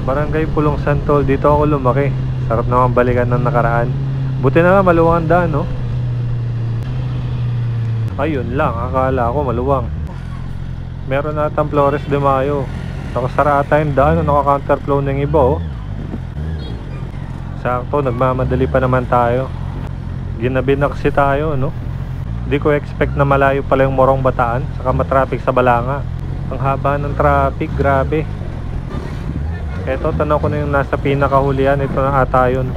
Barangay Pulong Santol, dito ako lumaki. Sarap naman balikan ng nakaraan. Buti na nga maluwang ang daan, no? Ayun lang, akala ko maluwang. Meron natang Flores de Mayo. Nakasarata yung daan, naka-counterflow ng iba, oh. Sakto, nagmamadali pa naman tayo. Ginabi na kasi tayo, no? Hindi ko expect na malayo pala yung Morong Bataan, saka matraffic sa Balanga. Ang haba ng traffic, grabe. Eto, tanaw ko na yung nasa pinakahulihan. Ito na ata yun.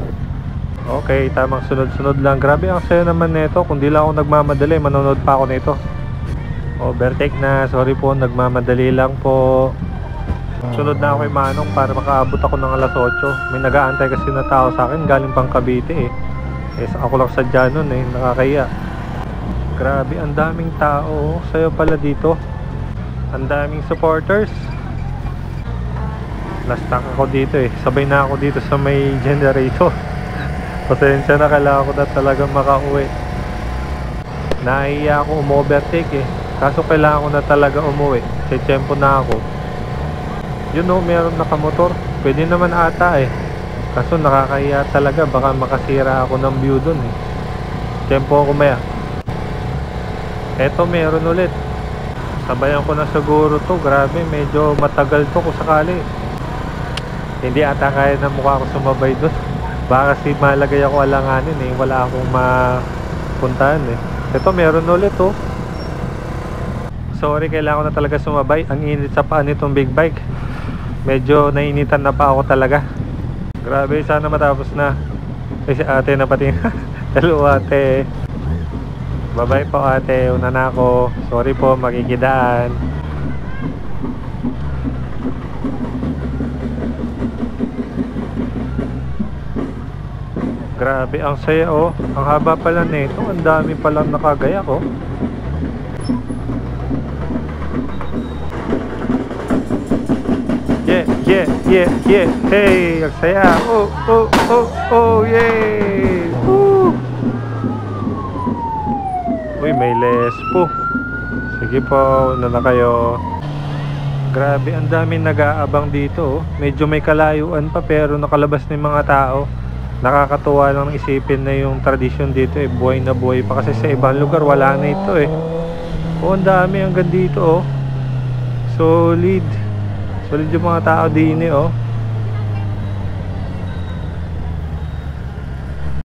Okay, tamang sunod-sunod lang. Grabe, ang sayo naman nito. Kung di lang ako nagmamadali, manonood pa ako nito. Overtake na, sorry po, nagmamadali lang po. Sunod na ako kay Manong para makaabot ako ng alas 8. May nag-aantay kasi na tao sa akin, galing pang Cavite, eh. Ako lang sadya nun, eh, nakakaya. Grabe, ang daming tao. Sayo pala dito. Ang daming supporters. Na-stuck ako dito, eh. Sabay na ako dito sa may generator. Pasensya na, kailangan ko na talagang makauwi. Nahiya ako umu-overtake, eh. Kaso kailangan ko na talaga umuwi. Tiyempo na ako. Yun, no, meron nakamotor. Pwede naman ata, eh. Kaso nakakahiya talaga. Baka makasira ako ng view dun, eh. Tiyempo ako maya. Eto, meron ulit. Sabayan ko na siguro to. Grabe, medyo matagal to kung sakali. Hindi ata kaya na mukha ko sumabay doon. Baka kasi malagay ako alanganin, eh. Wala akong mapuntahan, eh. Ito, meron ulit, oh. Sorry, kailangan ko na talaga sumabay. Ang init sa paa nitong big bike. Medyo nainitan na pa ako talaga. Grabe, sana matapos na. Kasi ate na pati. Hello, ate. Bye-bye po, ate. Una na ako. Sorry po, makikidaan. Grabe, ang saya, oh. Ang haba pala nito. Ang dami palang nakagayak, oh. Yeah, yeah, yeah, yeah. Hey, ang saya. Oh, oh, oh, oh, yay. Woo. Uy, may lespo. Sige po, una na kayo. Grabe, ang dami nag-aabang dito, oh. Medyo may kalayuan pa pero nakalabas na yung mga tao. Nakakatuwa lang isipin na yung tradisyon dito, eh, buhay na buhay pa. Kasi sa ibang lugar wala na ito, eh. Oh, ang dami hanggang dito, oh. Solid yung mga tao din, eh, oh.